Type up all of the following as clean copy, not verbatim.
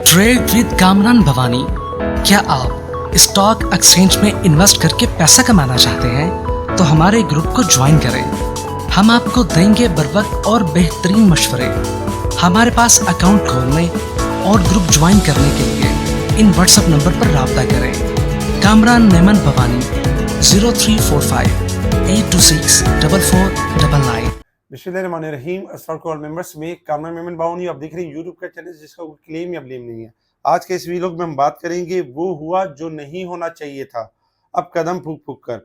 Trade with Kamran Bhavani. क्या आप stock exchange में इन्वेस्ट करके पैसा कमाना चाहते हैं तो हमारे ग्रुप को ज्वाइन करें। हम आपको देंगे बर वक्त और बेहतरीन मशवरे। हमारे पास अकाउंट खोलने और ग्रुप ज्वाइन करने के लिए इन व्हाट्सएप नंबर पर राब्ता करें। कामरान नेमन भवानी 0345 826 4499। बिस्मिल्लाहिर्रहमानिर्रहीम। अस्सलाम वालेकुम ऑल मेंबर्स। में कामरान मेमन बाउनी आप देख रहे हैं यूट्यूब का चैनल जिसका कोई क्लेम या ब्लेम नहीं है। आज के इस वीलॉग में हम बात करेंगे वो हुआ जो नहीं होना चाहिए था, अब कदम फूक फूक कर।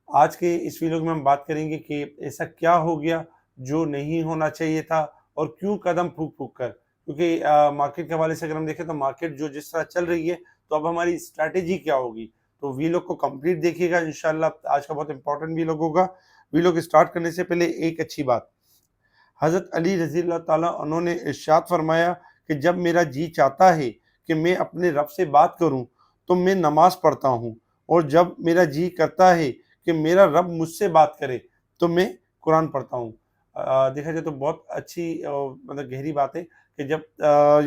आज के इस वीलॉग में हम बात करेंगे कि ऐसा क्या हो गया जो नहीं होना चाहिए था और क्यों कदम फूक फूक कर। क्योंकि मार्केट के हवाले से अगर हम देखें तो मार्केट जो जिस तरह चल रही है तो अब हमारी स्ट्रैटेजी क्या होगी। तो वीलॉग को कंप्लीट देखिएगा, इंशाल्लाह आज का बहुत इंपॉर्टेंट वीलॉग होगा। वीलॉग स्टार्ट करने से पहले एक अच्छी बात, हज़रत अली रज़ी अल्लाह ताला अन्हु ने इरशाद फरमाया कि जब मेरा जी चाहता है कि मैं अपने रब से बात करूं तो मैं नमाज पढ़ता हूं, और जब मेरा जी करता है कि मेरा रब मुझसे बात करे तो मैं कुरान पढ़ता हूं। देखा जाए तो बहुत अच्छी मतलब गहरी बात है कि जब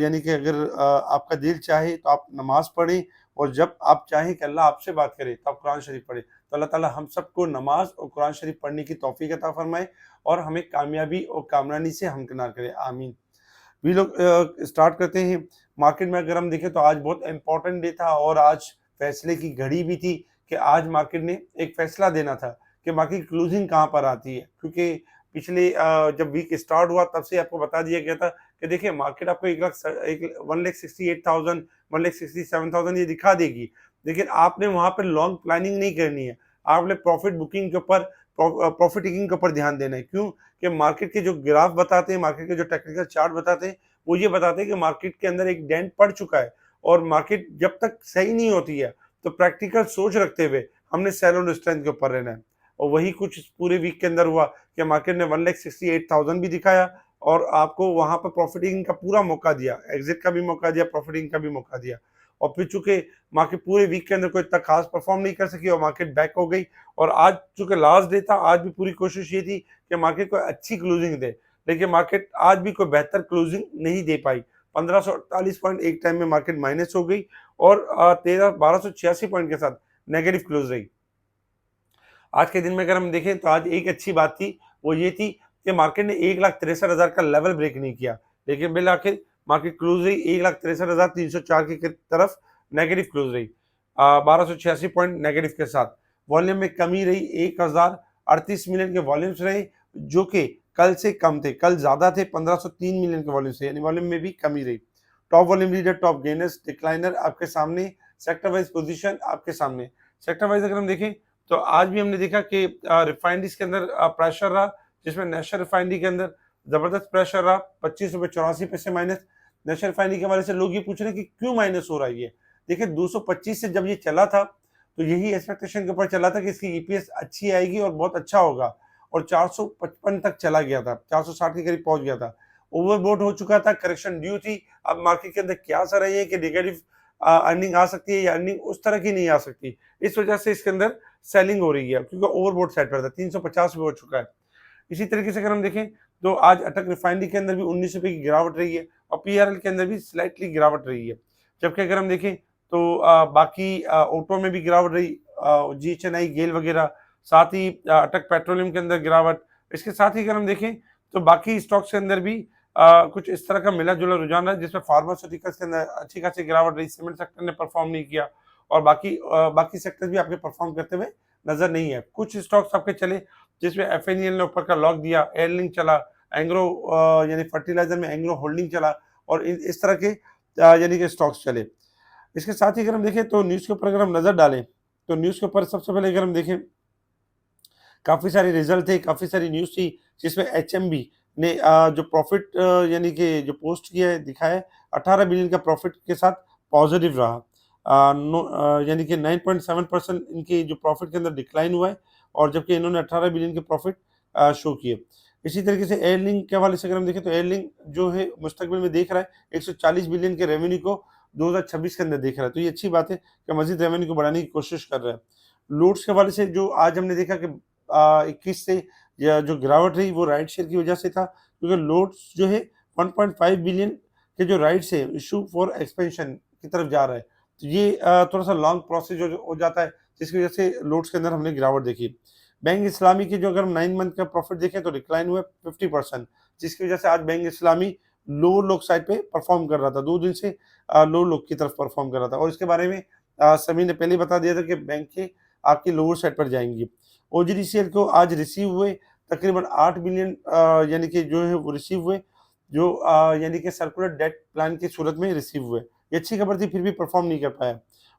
यानी कि अगर आपका दिल चाहे तो आप नमाज पढ़ें, और जब आप चाहें कि अल्लाह आपसे बात करे तो आप कुरान शरीफ पढ़ें। तो अल्लाह ताला हम सबको नमाज और कुरान शरीफ पढ़ने की तौफीक अता फरमाए और हमें कामयाबी और कामरानी से हमकिनार करे, आमीन। वी लोग स्टार्ट करते हैं। मार्केट में अगर हम देखें तो आज बहुत इंपॉर्टेंट डे था और आज फैसले की घड़ी भी थी कि आज मार्केट ने एक फैसला देना था कि मार्केट क्लोजिंग कहाँ पर आती है। क्योंकि पिछले जब वीक स्टार्ट हुआ तब से आपको बता दिया गया था कि देखिए मार्केट आपको 1,68,000 1,67,000 ये दिखा देगी, लेकिन आपने वहां पर लॉन्ग प्लानिंग नहीं करनी है। आपने प्रॉफिट बुकिंग के ऊपर प्रॉफिट टेकिंग के ऊपर ध्यान देना है। क्यों कि मार्केट के जो ग्राफ बताते हैं, मार्केट के जो टेक्निकल चार्ट बताते हैं, वो ये बताते हैं कि मार्केट के अंदर एक डेंट पड़ चुका है। और मार्केट जब तक सही नहीं होती है तो प्रैक्टिकल सोच रखते हुए हमने सेल ऑन स्ट्रेंथ के ऊपर रहना है। और वही कुछ पूरे वीक के अंदर हुआ कि मार्केट ने 1,68,000 भी दिखाया और आपको वहां पर प्रॉफिटिंग का पूरा मौका दिया, एग्जिट का भी मौका दिया, प्रॉफिटिंग का भी मौका दिया। और फिर चूंकि मार्केट पूरे वीक के अंदर कोई इतना खास परफॉर्म नहीं कर सकी और मार्केट बैक हो गई। और आज चूंकि लास्ट डे था, आज भी पूरी कोशिश ये थी कि मार्केट को अच्छी क्लोजिंग दे, लेकिन मार्केट आज भी कोई बेहतर क्लोजिंग नहीं दे पाई। 1548 पॉइंट एक टाइम में मार्केट माइनस हो गई और 1286 पॉइंट के साथ नेगेटिव क्लोज रही। आज के दिन में अगर हम देखें तो आज एक अच्छी बात थी, वो ये थी कि मार्केट ने 1,63,000 का लेवल ब्रेक नहीं किया, लेकिन बिल आखिर मार्केट क्लोज रही 1,63,304 की तरफ नेगेटिव क्लोज रही, 1286 पॉइंट नेगेटिव के साथ। वॉल्यूम में कमी रही, 1,038 मिलियन के वॉल्यूम्स रहे जो कि कल से कम थे। कल ज्यादा थे, 1,503 मिलियन के वॉल्यूम से, यानी वॉल्यूम में भी कमी रही। Top volume leader, top gainers, decliner आपके सामने, सेक्टर वाइज पोजीशन आपके सामने। सेक्टर वाइज अगर हम देखें तो आज भी हमने देखा कि रिफाइनरीज के अंदर प्रेशर रहा, जिसमें नेशनल रिफाइनरी के अंदर जबरदस्त प्रेशर रहा, 25.84 माइनस। नेशनल रिफाइनरी के हवाले से लोग ये पूछ रहे हैं कि क्यों माइनस हो रहा है। ये देखिए 225 से जब ये चला था तो यही एक्सपेक्टेशन के ऊपर चला था कि इसकी ईपीएस अच्छी आएगी और बहुत अच्छा होगा, और 455 तक चला गया था, 460 के करीब पहुंच गया था। ओवरबोट हो चुका था, करेक्शन ड्यू थी। अब मार्केट के अंदर क्या असर है कि नेगेटिव अर्निंग आ सकती है या अर्निंग उस तरह की नहीं आ सकती, इस वजह से इसके अंदर सेलिंग हो रही है क्योंकि ओवरबोट साइड पर था, 350 पे हो चुका है। इसी तरीके से अगर हम देखें तो आज अटक रिफाइनरी के अंदर भी 19 रुपए की गिरावट रही है और पीआरएल के अंदर भी स्लाइटली गिरावट रही है। जबकि अगर हम देखें तो बाकी ऑटो में भी गिरावट रही, जीएचएनआई, गेल वगैरह, साथ ही अटक पेट्रोलियम के अंदर गिरावट। इसके साथ ही अगर हम देखें तो बाकी स्टॉक्स के अंदर भी कुछ इस तरह का मिला जुला रुझान है, जिसमें फार्मास्यूटिकल्स के अंदर अच्छी खासी गिरावट रही, सीमेंट सेक्टर ने परफॉर्म नहीं किया और बाकी सेक्टर भी आपके परफॉर्म करते हुए नजर नहीं है। कुछ स्टॉक्स आपके चले जिसमें एफएनएल ने ऊपर का लॉक दिया, एयरलिंक चला, एंग्रो यानी फर्टिलाइजर में एंग्रो होल्डिंग चला, और इस तरह के यानी कि स्टॉक्स चले। इसके साथ ही अगर हम देखें तो न्यूज़ के ऊपर अगर हम नजर डालें तो न्यूज़ के ऊपर सबसे पहले अगर हम देखें काफ़ी सारे रिजल्ट थे, काफ़ी सारी न्यूज़ थी, जिसमें एचएमबी ने जो प्रॉफिट यानी कि जो पोस्ट किया है, दिखाया है, 18 बिलियन का प्रॉफिट के साथ पॉजिटिव रहा। यानी कि 9.7% इनके जो प्रॉफिट के अंदर डिक्लाइन हुआ है, और जबकि इन्होंने 18 बिलियन के प्रॉफिट शो किए। इसी तरीके से एयरलिंक के हवाले से अगर हम देखें तो एयरलिंक जो है मुस्तकबिल में देख रहा है 140 बिलियन के रेवेन्यू को 2026 के अंदर देख रहा है। तो ये अच्छी बात है कि मजीद रेवेन्यू को बढ़ाने की कोशिश कर रहा है। लोड्स के हवाले से जो आज हमने देखा कि 21 से या जो गिरावट रही वो राइट शेयर की वजह से था, क्योंकि लोड्स जो है 1.5 बिलियन के जो राइट्स है इशू फॉर एक्सपेंशन की तरफ जा रहा है। तो ये थोड़ा सा लॉन्ग प्रोसेस हो जाता है, जिसकी वजह से लोड्स के अंदर हमने गिरावट देखी। बैंक इस्लामी के जो अगर हम 9 मंथ का प्रॉफिट देखें तो डिक्लाइन हुआ 50%, जिसकी वजह से आज बैंक इस्लामी लोअर लोग साइड पे परफॉर्म कर रहा था, 2 दिन से लोअर लोग की तरफ परफॉर्म कर रहा था। और इसके बारे में समी ने पहले ही बता दिया था कि बैंक के आपकी लोअर साइड पर जाएंगी। ओजीडीसीएल को आज रिसीव हुए तकरीबन 8 बिलियन यानी कि जो है वो रिसीव हुए, जो यानी कि सर्कुलर डेट प्लान की सूरत में रिसीव हुए। ये अच्छी खबर थी, फिर भी परफॉर्म नहीं कर पाया।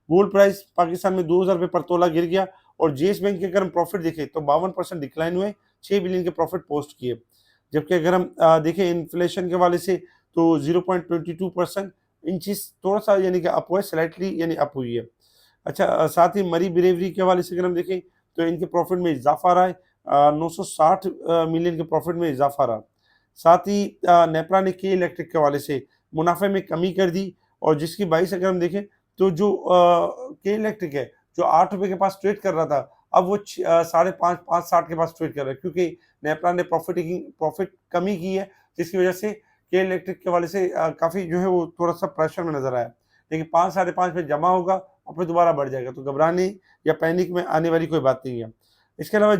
गोल्ड प्राइस पाकिस्तान में 2000 रुपये पर तोला गिर गया। और जीएस बैंक के अगर हम प्रॉफिट देखें तो 52% डिक्लाइन हुए, 6 बिलियन के प्रॉफिट पोस्ट किए। जबकि अगर हम देखें इन्फ्लेशन के वाले से तो 0.22% इन चीज़ थोड़ा सा यानी कि अप हुआ है, स्लाइटली यानी अप हुई है। अच्छा, साथ ही मरी बिरेवरी के हवाले से अगर हम देखें तो इनके प्रॉफिट में इजाफा रहा है, 960 मिलियन के प्रॉफिट में इजाफा रहा। साथ ही नेपरा ने के इलेक्ट्रिक के हवाले से मुनाफे में कमी कर दी, और जिसकी बाइस अगर हम देखें तो जो के इलेक्ट्रिक है जो 8 रुपये के पास ट्रेड कर रहा था, अब वो 5.5 5.60 के पास ट्रेड कर रहा है, क्योंकि नेपरा ने प्रॉफिट कमी की है, जिसकी वजह से के इलेक्ट्रिक के वाले से काफ़ी जो है वो थोड़ा सा प्रेशर में नजर आया। लेकिन 5 साढ़े 5 में जमा होगा और फिर दोबारा बढ़ जाएगा, तो घबराने या पैनिक में आने वाली कोई बात नहीं है। इसके अलावा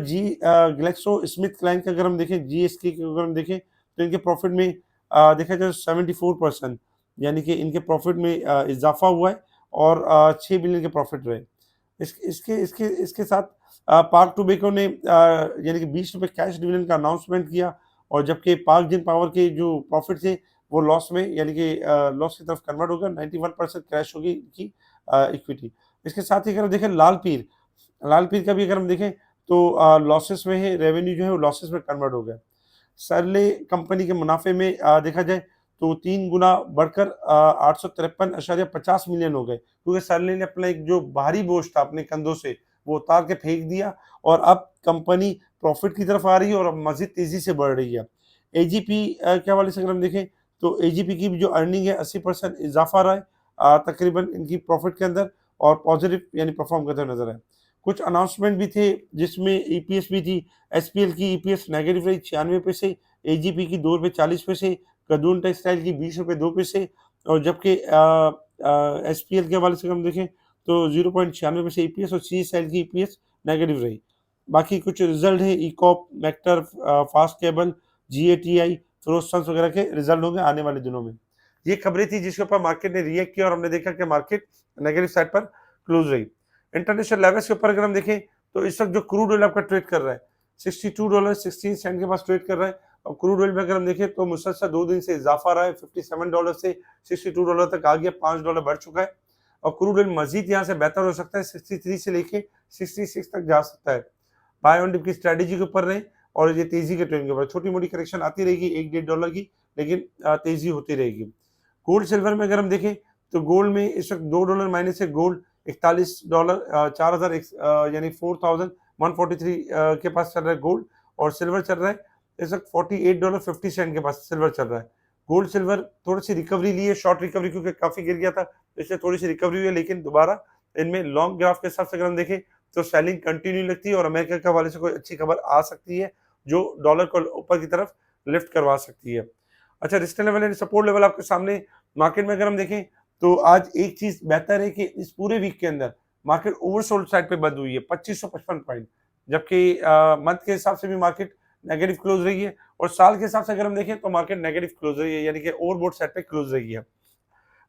ग्लेक्सो स्मिथ क्लाइन का अगर हम देखें, जीएसके के अगर हम देखें तो इनके प्रॉफिट में देखा जाए 74%, यानी कि इनके प्रॉफिट में इजाफा हुआ है, और 6 बिलियन के प्रॉफिट रहे। इसके साथ पाक टोबैको ने यानी कि 20 रुपये कैश डिविडेंड का अनाउंसमेंट किया, और जबकि पाक जिन पावर के जो प्रॉफिट थे वो लॉस में यानी कि लॉस की तरफ कन्वर्ट होकर 91% क्रैश होगी इनकी इक्विटी। इसके साथ ही अगर हम देखें लाल पीर का भी अगर हम देखें तो लॉसेस में है, रेवेन्यू जो है वो लॉसेस में कन्वर्ट हो गया। सरले कंपनी के मुनाफे में देखा जाए तो 3 गुना बढ़कर 853.50 मिलियन हो गए, क्योंकि सरले ने अपना एक जो भारी बोझ था अपने कंधों से वो उतार के फेंक दिया, और अब कंपनी प्रॉफिट की तरफ आ रही है और अब मज़ीद तेज़ी से बढ़ रही है। एजीपी के हवाले से अगर हम देखें तो एजीपी की भी जो अर्निंग है 80% इजाफा रहा है तकरीबन इनकी प्रॉफिट के अंदर, और पॉजिटिव यानी परफॉर्म करते हुए नजर आए। कुछ अनाउंसमेंट भी थे जिसमें ईपीएस भी थी। एसपीएल की ईपीएस नेगेटिव रही 96 पैसे, एजीपी की 2 रुपये 40 पैसे, कदून टेक्सटाइल की 20 रुपये 2 पैसे, और जबकि एसपीएल के हवाले से हम देखें तो 0.96 पैसे ईपीएस, और सीएसएल की ईपीएस नेगेटिव रही। बाकी कुछ रिजल्ट है इकॉप, मेक्टर, फास्ट केबल, जीएटीआई, फिरोज वगैरह के रिजल्ट होंगे आने वाले दिनों में। ये खबरें थी जिसके ऊपर मार्केट ने रिएक्ट किया, और हमने देखा कि मार्केट नेगेटिव साइड पर क्लोज रही। इंटरनेशनल लेवल्स के ऊपर अगर हम देखें तो इस वक्त जो क्रूड ऑयल आपका ट्रेड कर रहा है $62.16 के पास ट्रेड कर रहा है, और क्रूड ऑयल में अगर हम देखें तो मुसलसल 2 दिन से इजाफा रहा है, $57 से $62 तक आ गया, $5 बढ़ चुका है, और क्रूड ऑयल मजीद यहाँ से बेहतर हो सकता है, 63 से लेके 66 तक जा सकता है। बाय ऑन डिप की स्ट्रेटेजी के ऊपर रहे, और ये तेजी के ट्रेंड के ऊपर छोटी मोटी करेक्शन आती रहेगी $1-1.5 की, लेकिन तेजी होती रहेगी। गोल्ड सिल्वर में अगर हम देखें तो गोल्ड में इस वक्त $2 माइनस है, गोल्ड $41 4000 यानी 4143 के पास चल रहा है गोल्ड, और सिल्वर चल रहा है इस वक्त $48.50 के पास सिल्वर चल रहा है। गोल्ड सिल्वर थोड़ी सी रिकवरी ली है, शॉर्ट रिकवरी, क्योंकि काफी गिर गया था इसलिए थोड़ी सी रिकवरी हुई है, लेकिन दोबारा इनमें लॉन्ग ग्राफ के हिसाब से अगर हम देखें तो सेलिंग कंटिन्यू लगती है, और अमेरिका के हवाले से कोई अच्छी खबर आ सकती है जो डॉलर को ऊपर की तरफ लिफ्ट करवा सकती है। अच्छा, resistance level and support level आपके सामने मार्केट में अगर हम देखें तो आज एक चीज बेहतर है कि इस पूरे वीक के अंदर मार्केट ओवरसोल्ड साइड पे बंद हुई है 2555 पॉइंट, जबकि मंथ के हिसाब से भी मार्केट नेगेटिव क्लोज रही है, और साल के हिसाब से अगर हम देखें तो मार्केट नेगेटिव क्लोज रही है, यानी कि ओवरबोट साइड पे क्लोज रही है।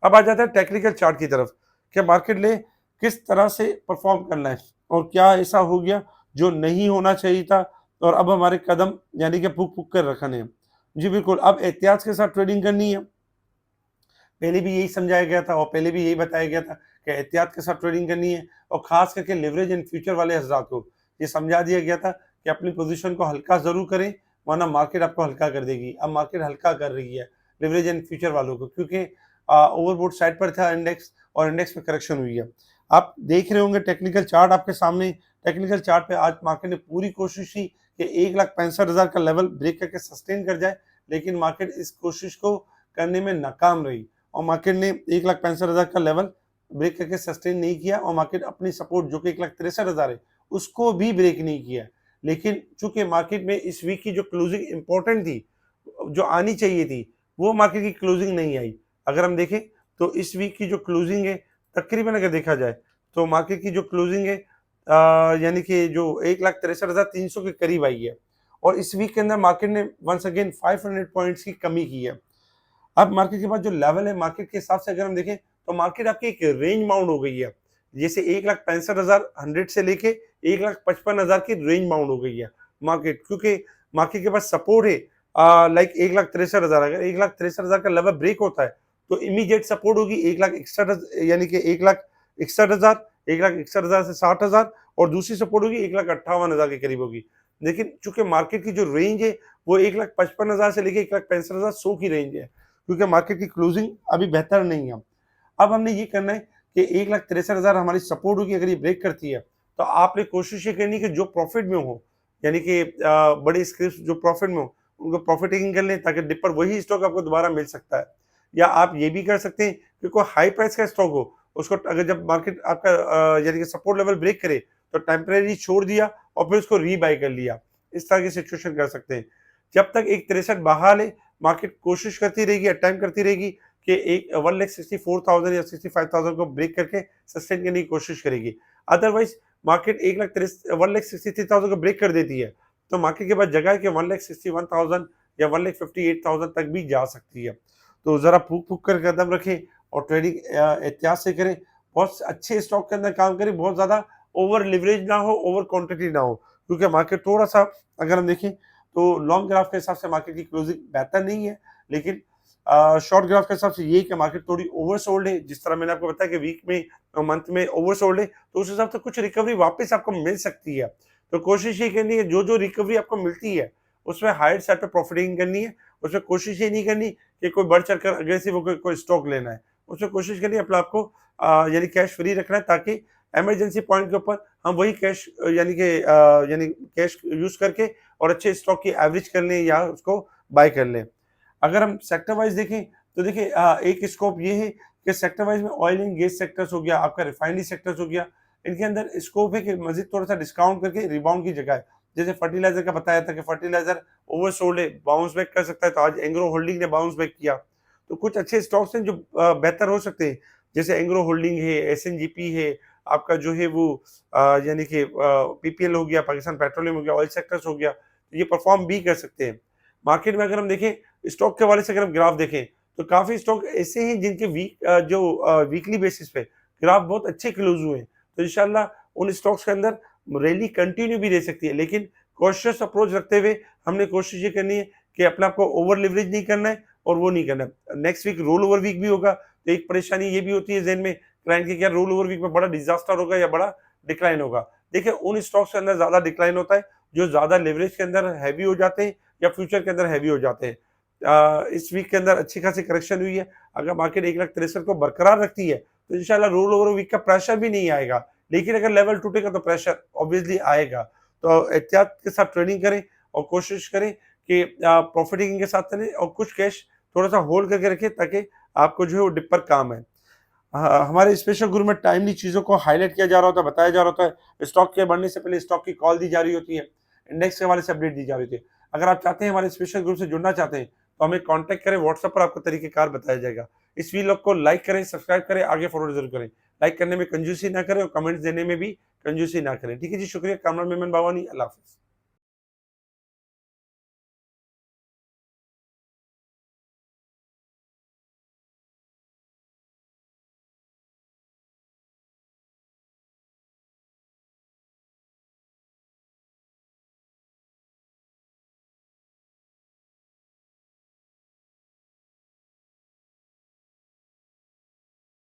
अब आ जाता है टेक्निकल चार्ट की तरफ कि मार्केट ने किस तरह से परफॉर्म करना है, और क्या ऐसा हो गया जो नहीं होना चाहिए था, और अब हमारे कदम यानी कि पुक पुक कर रखने हैं। जी बिल्कुल, अब एहतियात के साथ ट्रेडिंग करनी है। पहले भी यही समझाया गया था, और पहले भी यही बताया गया था कि एहतियात के साथ ट्रेडिंग करनी है, और खास करके लिवरेज एंड फ्यूचर वाले हजरात को ये समझा दिया गया था कि अपनी पोजीशन को हल्का जरूर करें, वरना मार्केट आपको हल्का कर देगी। अब मार्केट हल्का कर रही है लिवरेज एंड फ्यूचर वालों को, क्योंकि ओवरबोट साइड पर था इंडेक्स, और इंडेक्स में करेक्शन हुई है। आप देख रहे होंगे टेक्निकल चार्ट आपके सामने, टेक्निकल चार्ट पे आज मार्केट ने पूरी कोशिश की कि 1,65,000 का लेवल ब्रेक करके सस्टेन कर जाए, लेकिन मार्केट इस कोशिश को करने में नाकाम रही, और मार्केट ने 1,65,000 का लेवल ब्रेक करके सस्टेन नहीं किया, और मार्केट अपनी सपोर्ट जो कि 1,63,000 है उसको भी ब्रेक नहीं किया। लेकिन चूंकि मार्केट में इस वीक की जो क्लोजिंग इंपॉर्टेंट थी, जो आनी चाहिए थी, वो मार्केट की क्लोजिंग नहीं आई। अगर हम देखें तो इस वीक की जो क्लोजिंग है तकरीबन अगर देखा जाए तो मार्केट की जो क्लोजिंग है यानी कि जो 1,63,300 के करीब आई है और इस वीक के अंदर मार्केट ने वंस अगेन 500 पॉइंट्स की कमी की है। अब मार्केट के पास जो लेवल है मार्केट के हिसाब से अगर हम देखें तो मार्केट आपकी एक रेंज बाउंड हो गई है, जैसे 1,65,100 से लेके 1,55,000 की रेंज बाउंड हो गई है मार्केट, क्योंकि मार्केट के पास सपोर्ट है लाइक 1,63,000। अगर 1,63,000 का लेवल ब्रेक होता है तो इमीडिएट सपोर्ट होगी 1,61,000 यानी कि 1,61,000, 1,61,000 से 60,000 और दूसरी सपोर्ट होगी 1,58,000 के करीब होगी। लेकिन चूंकि मार्केट की जो रेंज है वो 1,55,000 से लेके 1,65,100 की रेंज है, क्योंकि मार्केट की क्लोजिंग अभी बेहतर नहीं है। अब हमने ये करना है कि 1,63,000 हमारी सपोर्ट होगी, अगर ये ब्रेक करती है तो आपने कोशिश ये करनी है कि जो प्रॉफिट में हो यानी कि बड़े स्क्रिप्ट जो प्रॉफिट में हो उनको प्रॉफिट टेकिंग कर लें, ताकि डिप पर वही स्टॉक आपको दोबारा मिल सकता है। या आप ये भी कर सकते हैं कि कोई हाई प्राइस का स्टॉक हो, उसको अगर जब मार्केट आपका यानी कि सपोर्ट लेवल ब्रेक करे तो टेम्परेरी छोड़ दिया और फिर उसको रीबाय कर लिया, इस तरह की सिचुएशन कर सकते हैं। जब तक 1,63 बहाल है मार्केट कोशिश करती रहेगी, अटेम्प्ट करती रहेगी कि एक 1,64,000 या 65,000 को ब्रेक करके सस्टेन करने की कोशिश करेगी। अदरवाइज मार्केट 1,63,000 को ब्रेक कर देती है तो मार्केट के पास जगह है कि 1,61,000 या 1,58,000 तक भी जा सकती है। तो जरा फूक फूक कर कदम रखें और ट्रेडिंग एहतियात से करें, बहुत अच्छे स्टॉक के अंदर काम करें, बहुत ज्यादा ओवर लिवरेज ना हो, ओवर क्वांटिटी ना हो, क्योंकि मार्केट थोड़ा सा अगर हम देखें तो लॉन्ग ग्राफ के हिसाब से मार्केट की क्लोजिंग बेहतर नहीं है, लेकिन शॉर्ट ग्राफ के हिसाब से ये कि मार्केट थोड़ी ओवरसोल्ड है। जिस तरह मैंने आपको बताया कि वीक में मंथ में ओवरसोल्ड है तो उस हिसाब से कुछ रिकवरी वापस आपको मिल सकती है। तो कोशिश ये करनी है जो जो रिकवरी आपको मिलती है उसमें हायर साइड पे प्रॉफिटिंग करनी है। उसमें कोशिश ये नहीं करनी कि कोई बढ़ चढ़कर अग्रेसिव होकर कोई स्टॉक लेना है। उसमें कोशिश करनी है अपने आपको यानी कैश फ्री रखना है, ताकि इमरजेंसी पॉइंट के ऊपर हम वही कैश यानी कैश यूज करके और अच्छे स्टॉक की एवरेज कर लें या उसको बाय कर लें। अगर हम सेक्टर वाइज देखें तो देखिए एक स्कोप ये है कि सेक्टर वाइज में ऑयल एंड गैस सेक्टर्स हो गया, आपका रिफाइनरी सेक्टर्स हो गया, इनके अंदर स्कोप है कि मजीद थोड़ा सा डिस्काउंट करके रिबाउंड की जगह है। जैसे फर्टिलाइजर का बताया था कि फर्टिलाइजर ओवरसोल्ड है, बाउंस बैक कर सकता है, तो आज एंग्रो होल्डिंग ने बाउंस बैक किया। तो कुछ अच्छे स्टॉक्स हैं जो बेहतर हो सकते हैं, जैसे एंग्रो होल्डिंग है, एसएनजीपी है, आपका जो है वो यानी कि पीपीएल हो गया, पाकिस्तान पेट्रोलियम हो गया, ऑयल सेक्टर्स हो गया, तो ये परफॉर्म भी कर सकते हैं। मार्केट में अगर हम देखें स्टॉक के हवाले से अगर हम ग्राफ देखें तो काफी स्टॉक ऐसे हैं जिनके वीकली बेसिस पे ग्राफ बहुत अच्छे क्लोज हुए हैं, तो इंशाल्लाह उन स्टॉक्स के अंदर रैली कंटिन्यू भी रह सकती है। लेकिन कॉशियस अप्रोच रखते हुए हमने कोशिश ये करनी है कि अपने आप को ओवर लिवरेज नहीं करना है और वो नहीं करना है। Next week roll over week भी होगा, तो एक परेशानी ये भी होती है जहन में क्लाइंट की, क्या रोल ओवर वीक में बड़ा डिजास्टर होगा या बड़ा डिक्लाइन होगा। देखिए उन स्टॉक्स के अंदर ज्यादा डिक्लाइन होता है जो ज्यादा लिवरेज के अंदर हैवी हो जाते हैं या फ्यूचर के अंदर हैवी हो जाते हैं। इस वीक के अंदर अच्छी खासी करेक्शन हुई है। अगर मार्केट 1,63,000 को बरकरार रखती है तो इंशाल्लाह रोल ओवर वीक का प्रेशर भी नहीं आएगा, लेकिन अगर लेवल टूटेगा तो प्रेशर ऑब्वियसली आएगा। तो एहतियात के साथ ट्रेडिंग करें और कोशिश करें कि प्रॉफिटिंग के साथ करें और कुछ कैश थोड़ा सा होल्ड करके रखें ताकि आपको जो है वो डिप पर काम है। हमारे स्पेशल ग्रुप में टाइमली चीज़ों को हाईलाइट किया जा रहा होता है, बताया जा रहा होता है। स्टॉक के बढ़ने से पहले स्टॉक की कॉल दी जा रही होती है, इंडेक्स के हवाले से अपडेट दी जा रही होती है। अगर आप चाहते हैं हमारे स्पेशल ग्रुप से जुड़ना चाहते हैं तो हमें कांटेक्ट करें, व्हाट्सएप पर आपको तरीकेकार बताया जाएगा। इस वीडियो को लाइक करें, सब्सक्राइब करें, आगे फॉरवर्ड जरूर करें। लाइक करने में कंजूसी ना करें और कमेंट्स देने में भी कंजूसी ना करें। ठीक है जी, शुक्रिया। कामरान मेमन बावानी, अल्लाह हाफिज़।